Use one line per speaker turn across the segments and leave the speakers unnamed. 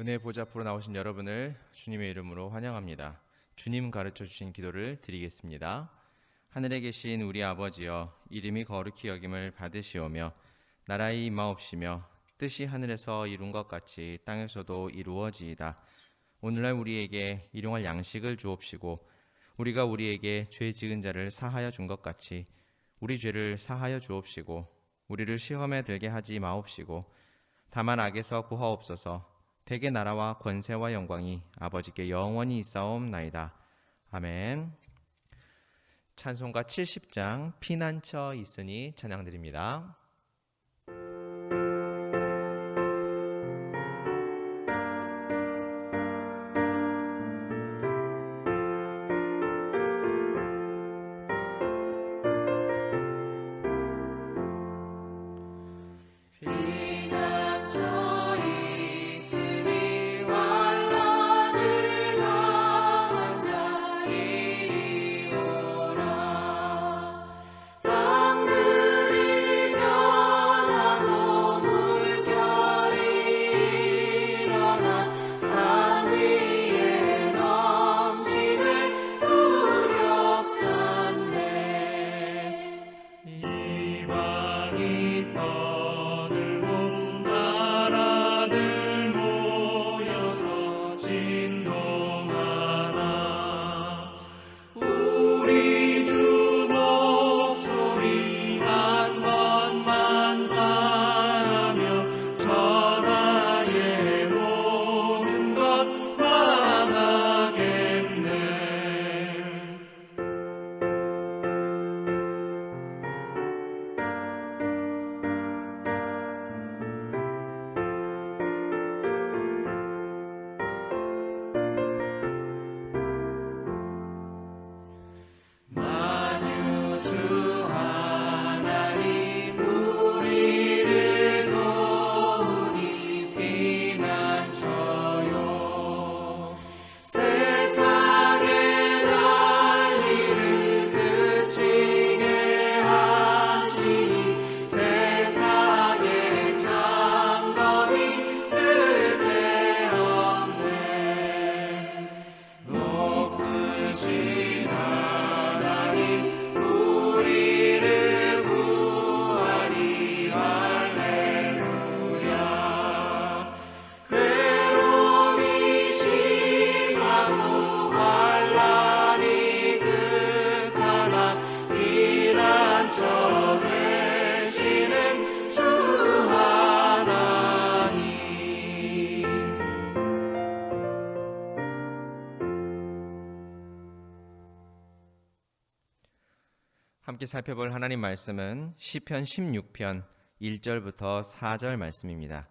은혜의 보좌 앞으로 나오신 여러분을 주님의 이름으로 환영합니다. 주님 가르쳐 주신 기도를 드리겠습니다. 하늘에 계신 우리 아버지여, 이름이 거룩히 여김을 받으시오며 나라의 임하옵시며 뜻이 하늘에서 이룬 것 같이 땅에서도 이루어지이다. 오늘날 우리에게 일용할 양식을 주옵시고 우리가 우리에게 죄 지은 자를 사하여 준 것 같이 우리 죄를 사하여 주옵시고 우리를 시험에 들게 하지 마옵시고 다만 악에서 구하옵소서. 대개 나라와 권세와 영광이 아버지께 영원히 있사옵나이다. 아멘. 찬송가 70장 피난처 있으니 찬양드립니다. 함께 살펴볼 하나님 말씀은 시편 16편 1절부터 4절 말씀입니다.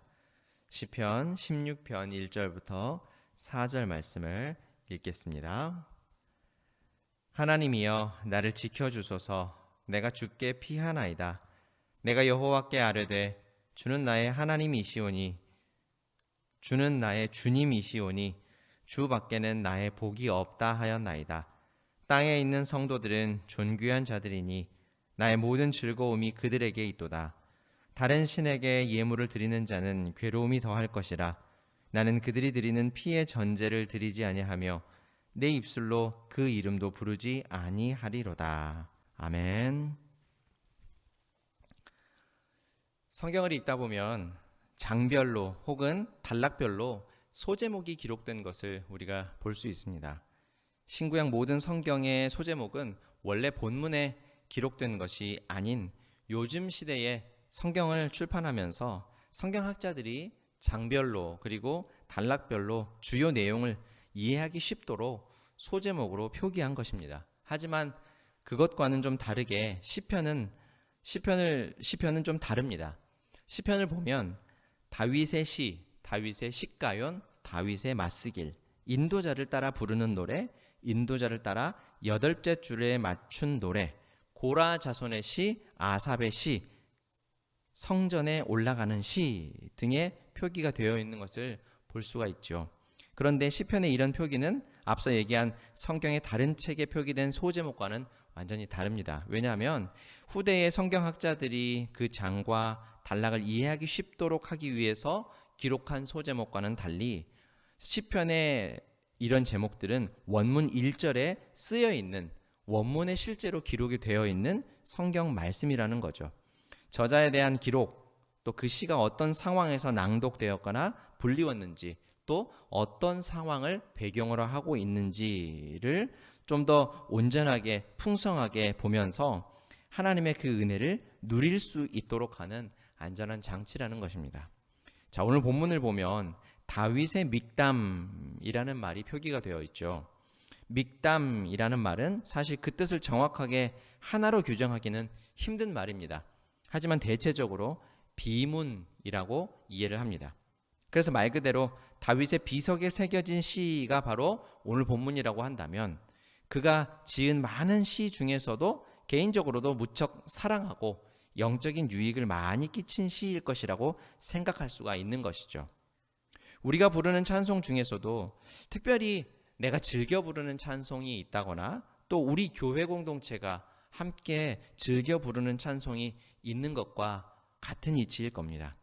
시편 16편 1절부터 4절 말씀을 읽겠습니다. 하나님이여 나를 지켜주소서. 내가 주께 피하나이다. 내가 여호와께 아뢰되 주는 나의 하나님이시오니 주는 나의 주님이시오니 주 밖에는 나의 복이 없다 하였나이다. 땅에 있는 성도들은 존귀한 자들이니 나의 모든 즐거움이 그들에게 있도다. 다른 신에게 예물을 드리는 자는 괴로움이 더할 것이라. 나는 그들이 드리는 피의 전제를 드리지 아니하며 내 입술로 그 이름도 부르지 아니하리로다. 아멘. 성경을 읽다 보면 장별로 혹은 단락별로 소제목이 기록된 것을 우리가 볼 수 있습니다. 신구약 모든 성경의 소제목은 원래 본문에 기록된 것이 아닌 요즘 시대에 성경을 출판하면서 성경학자들이 장별로 그리고 단락별로 주요 내용을 이해하기 쉽도록 소제목으로 표기한 것입니다. 하지만 그것과는 좀 다르게 시편은 좀 다릅니다. 시편을 보면 다윗의 시, 다윗의 시가연, 다윗의 맞쓰길, 인도자를 따라 부르는 노래, 인도자를 따라 8째 줄에 맞춘 노래, 고라 자손의 시, 아삽의 시, 성전에 올라가는 시 등의 표기가 되어 있는 것을 볼 수가 있죠. 그런데 시편의 이런 표기는 앞서 얘기한 성경의 다른 책에 표기된 소제목과는 완전히 다릅니다. 왜냐하면 후대의 성경학자들이 그 장과 단락을 이해하기 쉽도록 하기 위해서 기록한 소제목과는 달리 시편의 이런 제목들은 원문 1절에 쓰여 있는, 원문에 실제로 기록이 되어 있는 성경 말씀이라는 거죠. 저자에 대한 기록, 또 그 시가 어떤 상황에서 낭독되었거나 불리웠는지, 또 어떤 상황을 배경으로 하고 있는지를 좀 더 온전하게 풍성하게 보면서 하나님의 그 은혜를 누릴 수 있도록 하는 안전한 장치라는 것입니다. 자, 오늘 본문을 보면 다윗의 믹담이라는 말이 표기가 되어 있죠. 믹담이라는 말은 사실 그 뜻을 정확하게 하나로 규정하기는 힘든 말입니다. 하지만 대체적으로 비문이라고 이해를 합니다. 그래서 말 그대로 다윗의 비석에 새겨진 시가 바로 오늘 본문이라고 한다면, 그가 지은 많은 시 중에서도 개인적으로도 무척 사랑하고 영적인 유익을 많이 끼친 시일 것이라고 생각할 수가 있는 것이죠. 우리가 부르는 찬송 중에서도 특별히 내가 즐겨 부르는 찬송이 있다거나, 또 우리 교회 공동체가 함께 즐겨 부르는 찬송이 있는 것과 같은 이치일 겁니다.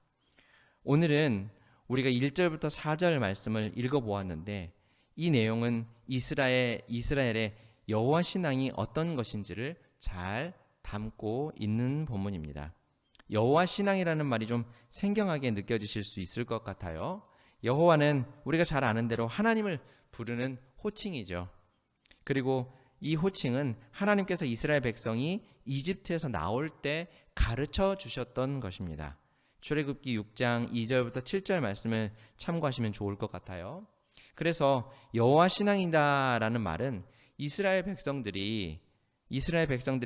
오늘은 우리가 1절부터 4절 말씀을 읽어보았는데, 이 내용은 이스라엘의 여호와 신앙이 어떤 것인지를 잘 담고 있는 본문입니다. 여호와 신앙이라는 말이 좀 생경하게 느껴지실 수 있을 것 같아요. 여호와는 우리가 잘 아는 대로 하나님을 부르는 호칭이죠. 그리고 이 호칭은 하나님께서 이스라엘 백성이 이집트에서 나올 때 가르쳐 주셨던 것입니다. 출애굽기 6장 2절부터 7절 말씀을 참고하시면 좋을 것 같아요. 그래서 여호와 신앙이다라는 말은 이스라엘 백성들의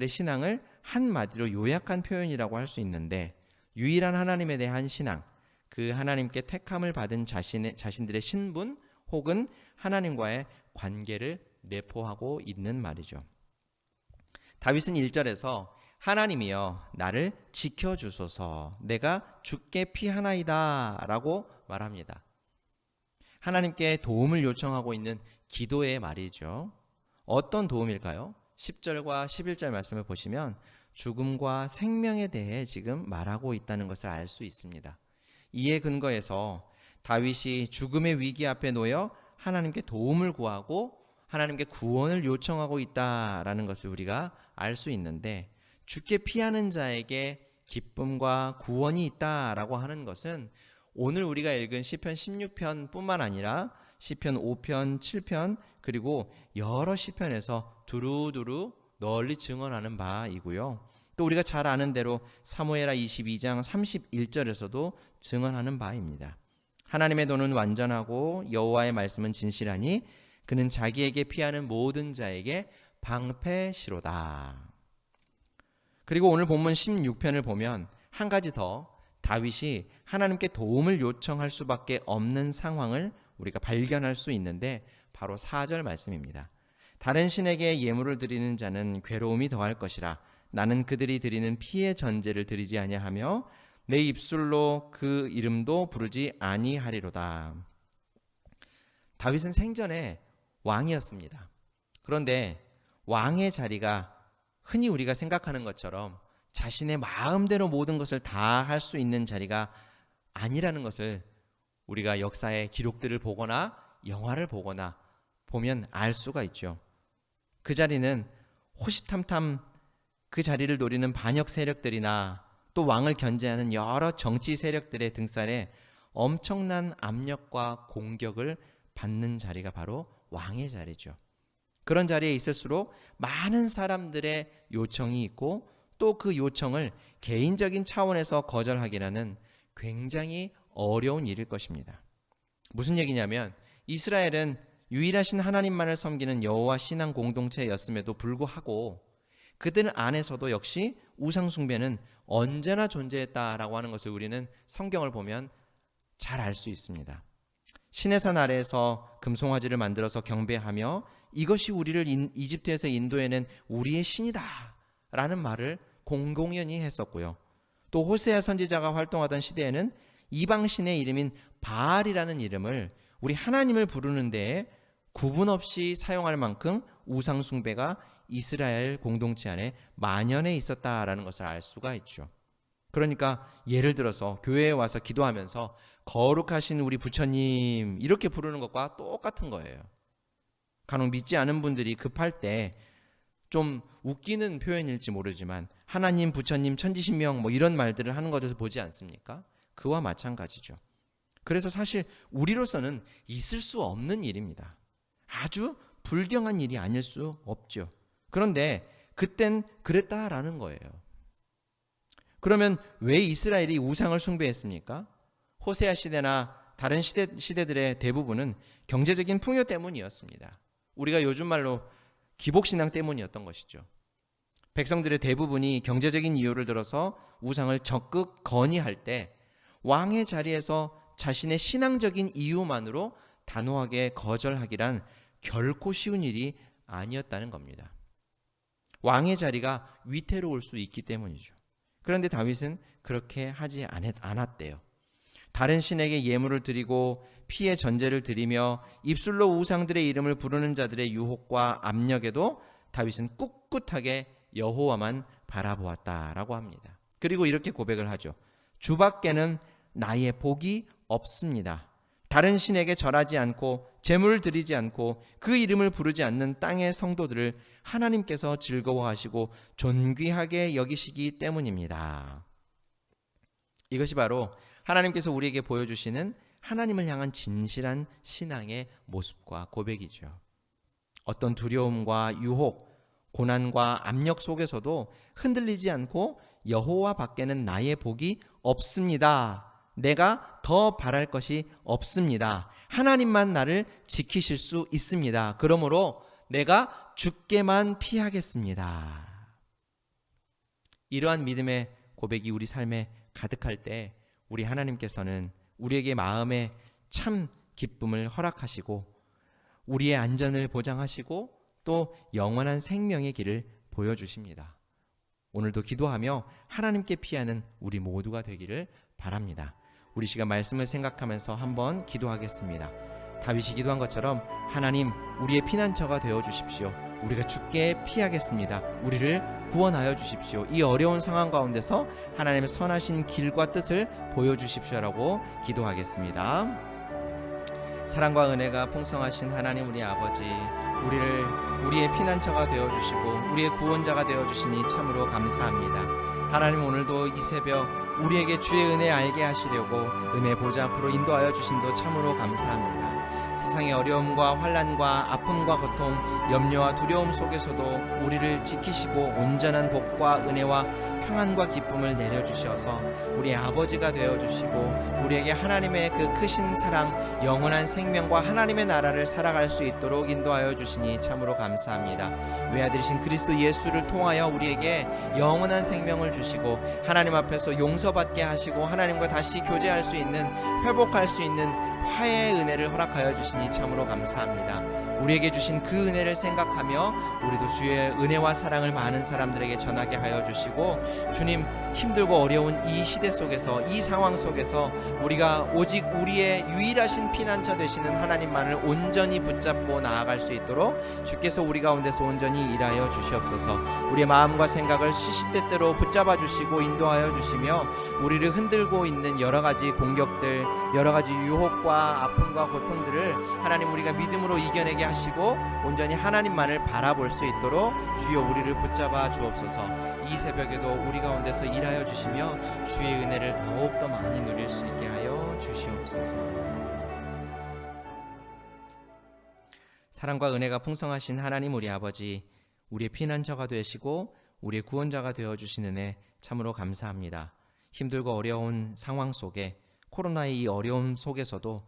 신앙을 한마디로 요약한 표현이라고 할 수 있는데, 유일한 하나님에 대한 신앙, 그 하나님께 택함을 받은 자신들의 신분 혹은 하나님과의 관계를 내포하고 있는 말이죠. 다윗은 1절에서 하나님이여 나를 지켜주소서, 내가 주께 피하나이다 라고 말합니다. 하나님께 도움을 요청하고 있는 기도의 말이죠. 어떤 도움일까요? 10절과 11절 말씀을 보시면 죽음과 생명에 대해 지금 말하고 있다는 것을 알 수 있습니다. 이에 근거해서 다윗이 죽음의 위기 앞에 놓여 하나님께 도움을 구하고 하나님께 구원을 요청하고 있다라는 것을 우리가 알 수 있는데, 주께 피하는 자에게 기쁨과 구원이 있다라고 하는 것은 오늘 우리가 읽은 시편 16편 뿐만 아니라 시편 5편, 7편, 그리고 여러 시편에서 두루두루 널리 증언하는 바이고요. 또 우리가 잘 아는 대로 사무엘하 22장 31절에서도 증언하는 바입니다. 하나님의 도는 완전하고 여호와의 말씀은 진실하니 그는 자기에게 피하는 모든 자에게 방패시로다. 그리고 오늘 본문 16편을 보면 한 가지 더 다윗이 하나님께 도움을 요청할 수밖에 없는 상황을 우리가 발견할 수 있는데, 바로 4절 말씀입니다. 다른 신에게 예물을 드리는 자는 괴로움이 더할 것이라. 나는 그들이 드리는 피의 전제를 드리지 아니하며 내 입술로 그 이름도 부르지 아니하리로다. 다윗은 생전에 왕이었습니다. 그런데 왕의 자리가 흔히 우리가 생각하는 것처럼 자신의 마음대로 모든 것을 다 할 수 있는 자리가 아니라는 것을 우리가 역사의 기록들을 보거나 영화를 보거나 보면 알 수가 있죠. 그 자리는 호시탐탐 그 자리를 노리는 반역 세력들이나 또 왕을 견제하는 여러 정치 세력들의 등살에 엄청난 압력과 공격을 받는 자리가 바로 왕의 자리죠. 그런 자리에 있을수록 많은 사람들의 요청이 있고, 또 그 요청을 개인적인 차원에서 거절하기라는 굉장히 어려운 일일 것입니다. 무슨 얘기냐면, 이스라엘은 유일하신 하나님만을 섬기는 여호와 신앙 공동체였음에도 불구하고 그들 안에서도 역시 우상 숭배는 언제나 존재했다라고 하는 것을 우리는 성경을 보면 잘 알 수 있습니다. 시내산 아래에서 금송아지를 만들어서 경배하며 이것이 우리를 이집트에서 인도해낸 우리의 신이다 라는 말을 공공연히 했었고요. 또 호세아 선지자가 활동하던 시대에는 이방신의 이름인 바알이라는 이름을 우리 하나님을 부르는 데에 구분 없이 사용할 만큼 우상 숭배가 이스라엘 공동체 안에 만연해 있었다라는 것을 알 수가 있죠. 그러니까 예를 들어서 교회에 와서 기도하면서 거룩하신 우리 부처님 이렇게 부르는 것과 똑같은 거예요. 간혹 믿지 않은 분들이 급할 때 좀 웃기는 표현일지 모르지만 하나님, 부처님, 천지신명 뭐 이런 말들을 하는 것에서 보지 않습니까? 그와 마찬가지죠. 그래서 사실 우리로서는 있을 수 없는 일입니다. 아주 불경한 일이 아닐 수 없죠. 그런데 그땐 그랬다라는 거예요. 그러면 왜 이스라엘이 우상을 숭배했습니까? 호세아 시대나 다른 시대들의 대부분은 경제적인 풍요 때문이었습니다. 우리가 요즘 말로 기복신앙 때문이었던 것이죠. 백성들의 대부분이 경제적인 이유를 들어서 우상을 적극 건의할 때 왕의 자리에서 자신의 신앙적인 이유만으로 단호하게 거절하기란 결코 쉬운 일이 아니었다는 겁니다. 왕의 자리가 위태로울 수 있기 때문이죠. 그런데 다윗은 그렇게 하지 않았대요. 다른 신에게 예물을 드리고 피의 전제를 드리며 입술로 우상들의 이름을 부르는 자들의 유혹과 압력에도 다윗은 꿋꿋하게 여호와만 바라보았다라고 합니다. 그리고 이렇게 고백을 하죠. 주밖에는 나의 복이 없습니다. 다른 신에게 절하지 않고 제물을 드리지 않고 그 이름을 부르지 않는 땅의 성도들을 하나님께서 즐거워하시고 존귀하게 여기시기 때문입니다. 이것이 바로 하나님께서 우리에게 보여주시는 하나님을 향한 진실한 신앙의 모습과 고백이죠. 어떤 두려움과 유혹, 고난과 압력 속에서도 흔들리지 않고 여호와 밖에는 나의 복이 없습니다. 내가 더 바랄 것이 없습니다. 하나님만 나를 지키실 수 있습니다. 그러므로 내가 주께만 피하겠습니다. 이러한 믿음의 고백이 우리 삶에 가득할 때 우리 하나님께서는 우리에게 마음의 참 기쁨을 허락하시고 우리의 안전을 보장하시고 또 영원한 생명의 길을 보여주십니다. 오늘도 기도하며 하나님께 피하는 우리 모두가 되기를 바랍니다. 우리 시간 말씀을 생각하면서 한번 기도하겠습니다. 다윗이 기도한 것처럼 하나님 우리의 피난처가 되어주십시오. 우리가 주께 피하겠습니다. 우리를 구원하여 주십시오. 이 어려운 상황 가운데서 하나님의 선하신 길과 뜻을 보여주십시오라고 기도하겠습니다. 사랑과 은혜가 풍성하신 하나님 우리 아버지, 우리의 피난처가 되어주시고 우리의 구원자가 되어주시니 참으로 감사합니다. 하나님 오늘도 이 새벽 우리에게 주의 은혜 알게 하시려고 은혜 보좌 앞으로 인도하여 주심도 참으로 감사합니다. 세상의 어려움과 환난과 아픔과 고통, 염려와 두려움 속에서도 우리를 지키시고 온전한 복과 은혜와 평안과 기쁨을 내려주셔서 우리 아버지가 되어주시고 우리에게 하나님의 그 크신 사랑, 영원한 생명과 하나님의 나라를 살아갈 수 있도록 인도하여 주시니 참으로 감사합니다. 외아들이신 그리스도 예수를 통하여 우리에게 영원한 생명을 주시고 하나님 앞에서 용서받게 하시고 하나님과 다시 교제할 수 있는, 회복할 수 있는 화해의 은혜를 허락하여 주시니 참으로 감사합니다. 우리에게 주신 그 은혜를 생각하며 우리도 주의 은혜와 사랑을 많은 사람들에게 전하게 하여 주시고 주님 힘들고 어려운 이 시대 속에서, 이 상황 속에서 우리가 오직 우리의 유일하신 피난처 되시는 하나님만을 온전히 붙잡고 나아갈 수 있도록 주께서 우리 가운데서 온전히 일하여 주시옵소서. 우리의 마음과 생각을 시시때때로 붙잡아 주시고 인도하여 주시며 우리를 흔들고 있는 여러 가지 공격들, 여러 가지 유혹과 아픔과 고통들을 하나님 우리가 믿음으로 이겨내게 하시고 온전히 하나님만을 바라볼 수 있도록 주여 우리를 붙잡아 주옵소서. 이 새벽에도 우리 가운데서 일하여 주시며 주의 은혜를 더욱더 많이 누릴 수 있게 하여 주시옵소서. 사랑과 은혜가 풍성하신 하나님 우리 아버지, 우리의 피난처가 되시고 우리의 구원자가 되어주신 은혜 참으로 감사합니다. 힘들고 어려운 상황 속에, 코로나의 이 어려움 속에서도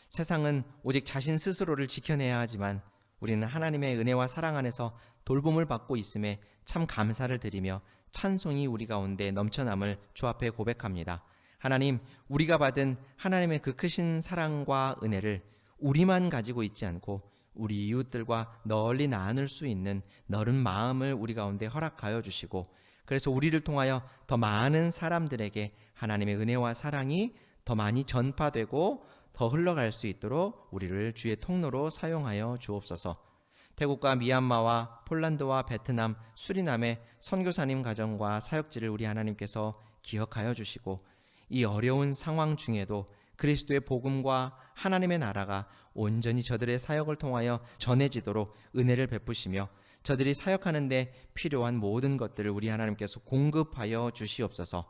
세상은 오직 자신 스스로를 지켜내야 하지만 우리는 하나님의 은혜와 사랑 안에서 돌봄을 받고 있음에 참 감사를 드리며 찬송이 우리 가운데 넘쳐남을 주 앞에 고백합니다. 하나님, 우리가 받은 하나님의 그 크신 사랑과 은혜를 우리만 가지고 있지 않고 우리 이웃들과 널리 나눌 수 있는 너른 마음을 우리 가운데 허락하여 주시고 그래서 우리를 통하여 더 많은 사람들에게 하나님의 은혜와 사랑이 더 많이 전파되고 더 흘러갈 수 있도록 우리를 주의 통로로 사용하여 주옵소서. 태국과 미얀마와 폴란드와 베트남, 수리남의 선교사님 가정과 사역지를 우리 하나님께서 기억하여 주시고 이 어려운 상황 중에도 그리스도의 복음과 하나님의 나라가 온전히 저들의 사역을 통하여 전해지도록 은혜를 베푸시며 저들이 사역하는 데 필요한 모든 것들을 우리 하나님께서 공급하여 주시옵소서.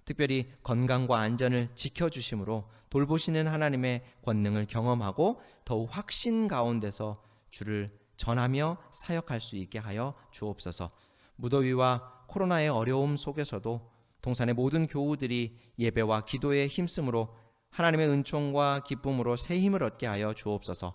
특별히 건강과 안전을 지켜주심으로 돌보시는 하나님의 권능을 경험하고 더욱 확신 가운데서 주를 전하며 사역할 수 있게 하여 주옵소서. 무더위와 코로나의 어려움 속에서도 동산의 모든 교우들이 예배와 기도에 힘쓰므로 하나님의 은총과 기쁨으로 새 힘을 얻게 하여 주옵소서.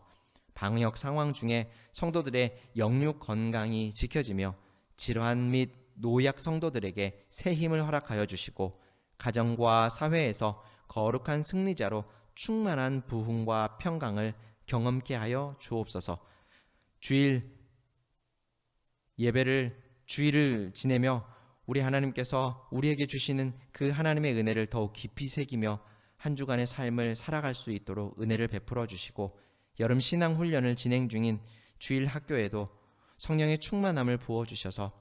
방역 상황 중에 성도들의 영육 건강이 지켜지며 질환 및 노약 성도들에게 새 힘을 허락하여 주시고 가정과 사회에서 거룩한 승리자로 충만한 부흥과 평강을 경험케 하여 주옵소서. 주일을 지내며 우리 하나님께서 우리에게 주시는 그 하나님의 은혜를 더욱 깊이 새기며 한 주간의 삶을 살아갈 수 있도록 은혜를 베풀어 주시고 여름 신앙 훈련을 진행 중인 주일 학교에도 성령의 충만함을 부어 주셔서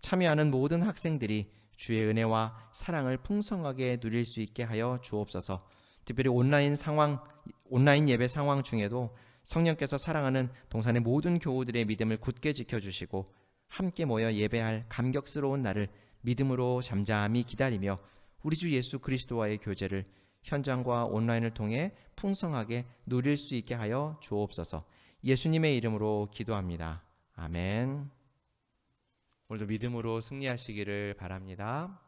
참여하는 모든 학생들이 주의 은혜와 사랑을 풍성하게 누릴 수 있게 하여 주옵소서. 특별히 온라인 예배 상황 중에도 성령께서 사랑하는 동산의 모든 교우들의 믿음을 굳게 지켜주시고 함께 모여 예배할 감격스러운 날을 믿음으로 잠잠히 기다리며 우리 주 예수 그리스도와의 교제를 현장과 온라인을 통해 풍성하게 누릴 수 있게 하여 주옵소서. 예수님의 이름으로 기도합니다. 아멘. 오늘도 믿음으로 승리하시기를 바랍니다.